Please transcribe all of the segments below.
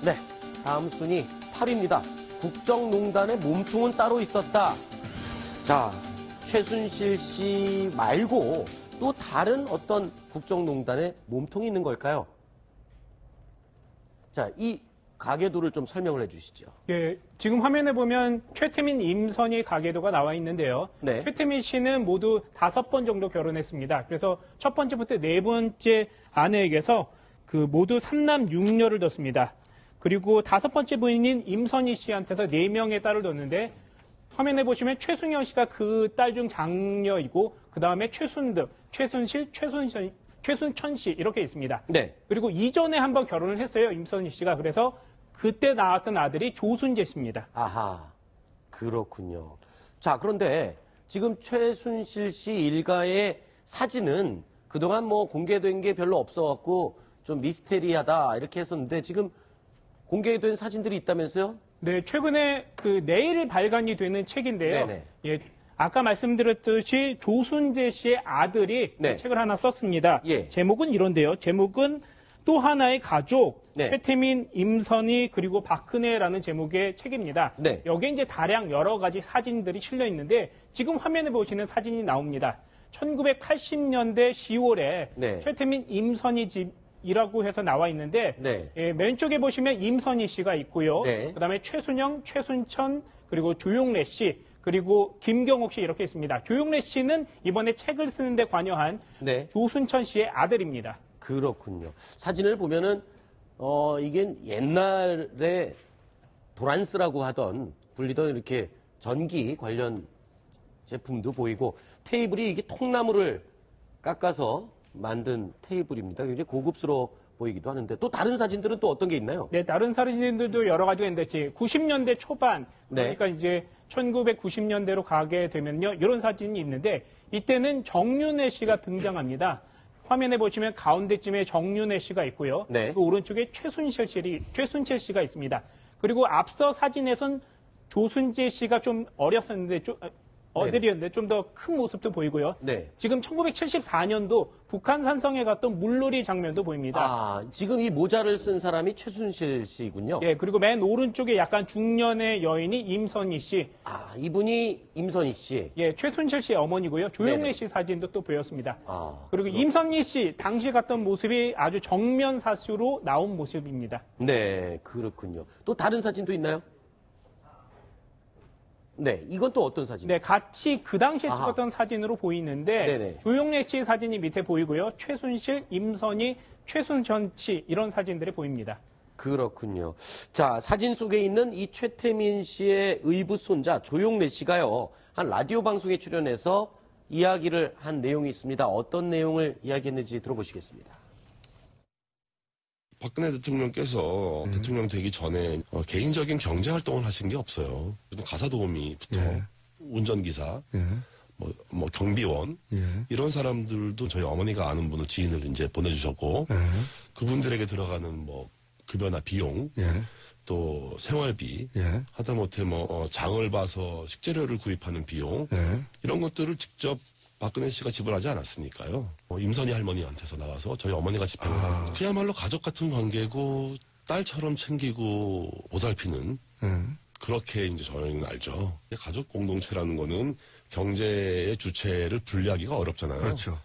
네, 다음 순위 8위입니다. 국정농단의 몸통은 따로 있었다. 자, 최순실 씨 말고 또 다른 어떤 국정농단의 몸통이 있는 걸까요? 자, 이 가계도를 좀 설명을 해주시죠. 예, 지금 화면에 보면 최태민, 임선희 가계도가 나와 있는데요. 네. 최태민 씨는 모두 5번 정도 결혼했습니다. 그래서 첫 번째부터 네 번째 아내에게서 모두 3남 6녀를 뒀습니다. 그리고 5번째 부인인 임선희 씨한테서 4명의 딸을 뒀는데 화면에 보시면 최승현 씨가 그 딸 중 장녀이고 그 다음에 최순득, 최순실, 최순천 씨 이렇게 있습니다. 네. 그리고 이전에 한번 결혼을 했어요. 임선희 씨가. 그래서 그때 낳았던 아들이 조순재 씨입니다. 아하, 그렇군요. 자, 그런데 지금 최순실 씨 일가의 사진은 그동안 뭐 공개된 게 별로 없어갖고 좀 미스테리하다 이렇게 했었는데 지금 공개된 사진들이 있다면서요? 네, 최근에 내일 발간이 되는 책인데요. 네네. 예, 아까 말씀드렸듯이 조순재 씨의 아들이 네. 책을 하나 썼습니다. 예. 제목은 이런데요. 제목은 또 하나의 가족, 네. 최태민, 임선희, 그리고 박근혜라는 제목의 책입니다. 네. 여기에 이제 다량 여러 가지 사진들이 실려 있는데 지금 화면에 보시는 사진이 나옵니다. 1980년대 10월에 네. 최태민, 임선희 집이라고 해서 나와 있는데 네. 예, 맨 쪽에 보시면 임선희 씨가 있고요. 네. 그다음에 최순영, 최순천, 그리고 조용래 씨, 그리고 김경옥 씨 이렇게 있습니다. 조용래 씨는 이번에 책을 쓰는데 관여한 네. 조순천 씨의 아들입니다. 그렇군요. 사진을 보면은 이게 옛날에 도란스라고 하던 불리던 이렇게 전기 관련 제품도 보이고 테이블이 이게 통나무를 깎아서 만든 테이블입니다. 굉장히 고급스러워 보이기도 하는데 또 다른 사진들은 또 어떤 게 있나요? 네, 다른 사진들도 여러 가지가 있는데 90년대 초반 그러니까 이제 1990년대로 가게 되면요. 이런 사진이 있는데 이때는 정윤회 씨가 등장합니다. 화면에 보시면 가운데쯤에 정윤회 씨가 있고요. 네. 그 오른쪽에 최순실 씨가 있습니다. 그리고 앞서 사진에선 조순재 씨가 좀 어렸었는데 어들이었는데 좀 더 큰 모습도 보이고요. 네. 지금 1974년도 북한 산성에 갔던 물놀이 장면도 보입니다. 아, 지금 이 모자를 쓴 사람이 최순실 씨군요. 예, 그리고 맨 오른쪽에 약간 중년의 여인이 임선희 씨. 아, 이분이 임선희 씨. 예, 최순실 씨의 어머니고요. 조용래 네네. 씨 사진도 또 보였습니다. 아, 그리고 임선희 씨 당시 갔던 모습이 아주 정면 사수로 나온 모습입니다. 네, 그렇군요. 또 다른 사진도 있나요? 네, 이건 또 어떤 사진? 네, 같이 그 당시에 아하. 찍었던 사진으로 보이는데 네네. 조용래 씨 사진이 밑에 보이고요. 최순실, 임선희, 최순천 씨 이런 사진들이 보입니다. 그렇군요. 자, 사진 속에 있는 이 최태민 씨의 의붓 손자 조용래 씨가요. 한 라디오 방송에 출연해서 이야기를 한 내용이 있습니다. 어떤 내용을 이야기했는지 들어보시겠습니다. 박근혜 대통령께서 대통령 되기 전에 개인적인 경제 활동을 하신 게 없어요. 가사 도우미부터 운전기사, 뭐 경비원 이런 사람들도 저희 어머니가 아는 분을 지인을 이제 보내주셨고 그분들에게 들어가는 뭐 급여나 비용, 또 생활비, 하다못해 뭐 장을 봐서 식재료를 구입하는 비용 이런 것들을 직접 박근혜 씨가 지불하지 않았으니까요. 임선희 할머니한테서 나와서 저희 어머니가 집행을 하고 그야말로 가족 같은 관계고 딸처럼 챙기고 보살피는 그렇게 이제 저희는 알죠. 가족 공동체라는 거는 경제의 주체를 분리하기가 어렵잖아요. 그렇죠.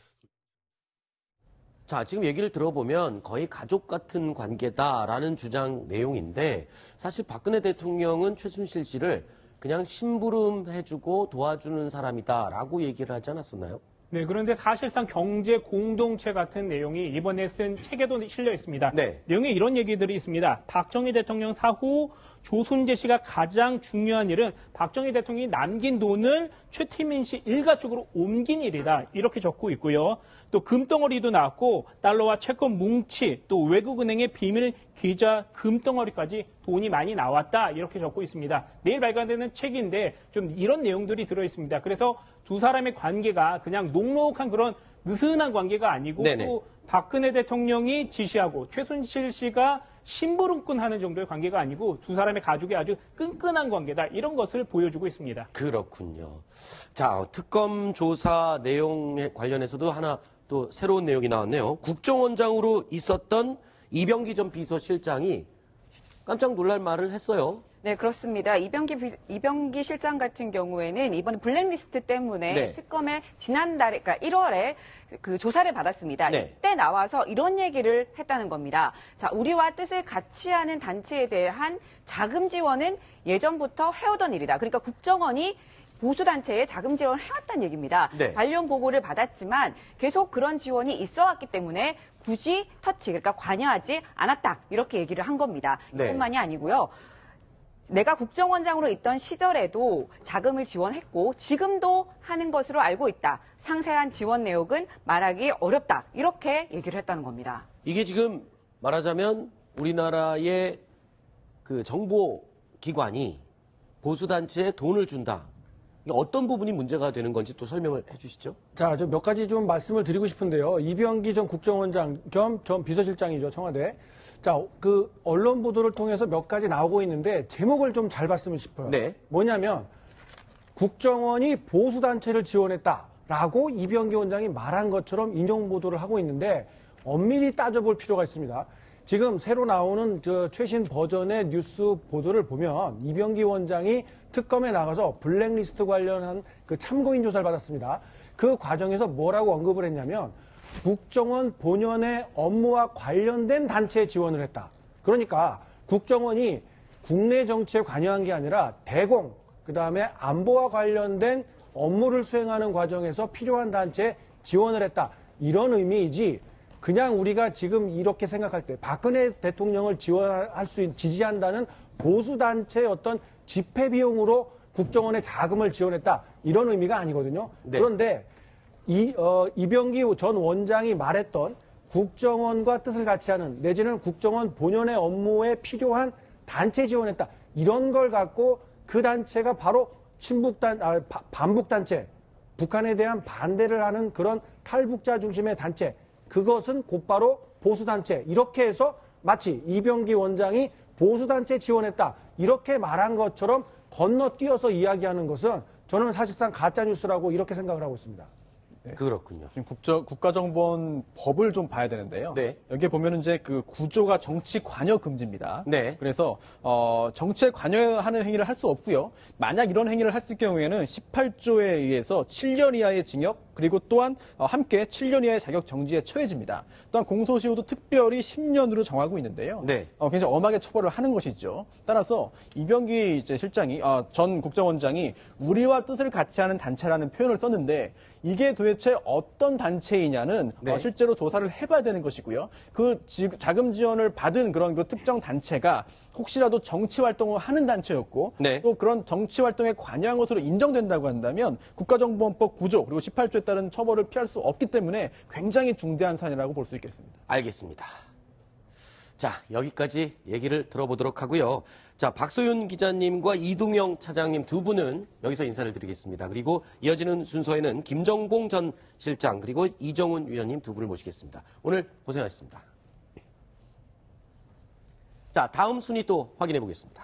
자, 지금 얘기를 들어보면 거의 가족 같은 관계다라는 주장 내용인데 사실 박근혜 대통령은 최순실 씨를 그냥 심부름해주고 도와주는 사람이다라고 얘기를 하지 않았었나요? 네, 그런데 사실상 경제 공동체 같은 내용이 이번에 쓴 책에도 실려 있습니다. 네. 내용에 이런 얘기들이 있습니다. 박정희 대통령 사후 조순재 씨가 가장 중요한 일은 박정희 대통령이 남긴 돈을 최태민 씨 일가 쪽으로 옮긴 일이다. 이렇게 적고 있고요. 또 금덩어리도 나왔고 달러와 채권 뭉치, 또 외국은행의 비밀 계좌 금덩어리까지 돈이 많이 나왔다. 이렇게 적고 있습니다. 내일 발간되는 책인데 좀 이런 내용들이 들어있습니다. 그래서 두 사람의 관계가 그냥 녹록한 그런 느슨한 관계가 아니고 네네. 또 박근혜 대통령이 지시하고 최순실 씨가 심부름꾼 하는 정도의 관계가 아니고 두 사람의 가족이 아주 끈끈한 관계다. 이런 것을 보여주고 있습니다. 그렇군요. 자, 특검 조사 내용에 관련해서도 하나 또 새로운 내용이 나왔네요. 국정원장으로 있었던 이병기 전 비서실장이 깜짝 놀랄 말을 했어요. 네, 그렇습니다. 이병기 실장 같은 경우에는 이번 블랙리스트 때문에 네. 특검에 지난달에, 그러니까 1월에 그 조사를 받았습니다. 네. 이때 나와서 이런 얘기를 했다는 겁니다. 자, 우리와 뜻을 같이 하는 단체에 대한 자금 지원은 예전부터 해오던 일이다. 그러니까 국정원이 보수단체에 자금 지원을 해왔다는 얘기입니다. 네. 관련 보고를 받았지만 계속 그런 지원이 있어왔기 때문에 굳이 그러니까 관여하지 않았다. 이렇게 얘기를 한 겁니다. 네. 이뿐만이 아니고요. 내가 국정원장으로 있던 시절에도 자금을 지원했고 지금도 하는 것으로 알고 있다. 상세한 지원 내역은 말하기 어렵다. 이렇게 얘기를 했다는 겁니다. 이게 지금 말하자면 우리나라의 그 정보기관이 보수단체에 돈을 준다. 이게 어떤 부분이 문제가 되는 건지 또 설명을 해 주시죠. 자, 저 몇 가지 좀 말씀을 드리고 싶은데요. 이병기 전 국정원장 겸 전 비서실장이죠, 청와대. 자, 그 언론 보도를 통해서 몇 가지 나오고 있는데 제목을 좀 잘 봤으면 싶어요. 네. 뭐냐면 국정원이 보수단체를 지원했다라고 이병기 원장이 말한 것처럼 인용 보도를 하고 있는데 엄밀히 따져볼 필요가 있습니다. 지금 새로 나오는 저 최신 버전의 뉴스 보도를 보면 이병기 원장이 특검에 나가서 블랙리스트 관련한 그 참고인 조사를 받았습니다. 그 과정에서 뭐라고 언급을 했냐면 국정원 본연의 업무와 관련된 단체에 지원을 했다. 그러니까 국정원이 국내 정치에 관여한 게 아니라 대공, 그다음에 안보와 관련된 업무를 수행하는 과정에서 필요한 단체에 지원을 했다. 이런 의미이지 그냥 우리가 지금 이렇게 생각할 때 박근혜 대통령을 지지한다는 보수단체의 어떤 집회 비용으로 국정원에 자금을 지원했다. 이런 의미가 아니거든요. 네. 그런데 이병기 전 원장이 말했던 국정원과 뜻을 같이 하는 내지는 국정원 본연의 업무에 필요한 단체 지원했다. 이런 걸 갖고 그 단체가 바로 반북단체, 북한에 대한 반대를 하는 그런 탈북자 중심의 단체, 그것은 곧바로 보수단체. 이렇게 해서 마치 이병기 원장이 보수단체 지원했다. 이렇게 말한 것처럼 건너뛰어서 이야기하는 것은 저는 사실상 가짜뉴스라고 이렇게 생각을 하고 있습니다. 네. 그렇군요. 지금 국가정보원 법을 좀 봐야 되는데요. 네. 여기에 보면 이제 그 구조가 정치 관여 금지입니다. 네. 그래서 정치에 관여하는 행위를 할 수 없고요. 만약 이런 행위를 했을 경우에는 18조에 의해서 7년 이하의 징역 그리고 또한 함께 7년 이하의 자격 정지에 처해집니다. 또한 공소시효도 특별히 10년으로 정하고 있는데요. 네. 굉장히 엄하게 처벌을 하는 것이죠. 따라서 이병기 이제 실장이 전 국정원장이 우리와 뜻을 같이 하는 단체라는 표현을 썼는데 이게 도대체 어떤 단체이냐는 네. 실제로 조사를 해봐야 되는 것이고요. 그 자금 지원을 받은 그런 그 특정 단체가 혹시라도 정치 활동을 하는 단체였고 네. 또 그런 정치 활동에 관여한 것으로 인정된다고 한다면 국가정보원법 9조 그리고 18조에 따른 처벌을 피할 수 없기 때문에 굉장히 중대한 사안이라고 볼 수 있겠습니다. 알겠습니다. 자, 여기까지 얘기를 들어보도록 하고요. 자, 박소윤 기자님과 이동영 차장님 두 분은 여기서 인사를 드리겠습니다. 그리고 이어지는 순서에는 김정봉 전 실장 그리고 이정훈 위원님 두 분을 모시겠습니다. 오늘 고생하셨습니다. 자, 다음 순위 또 확인해 보겠습니다.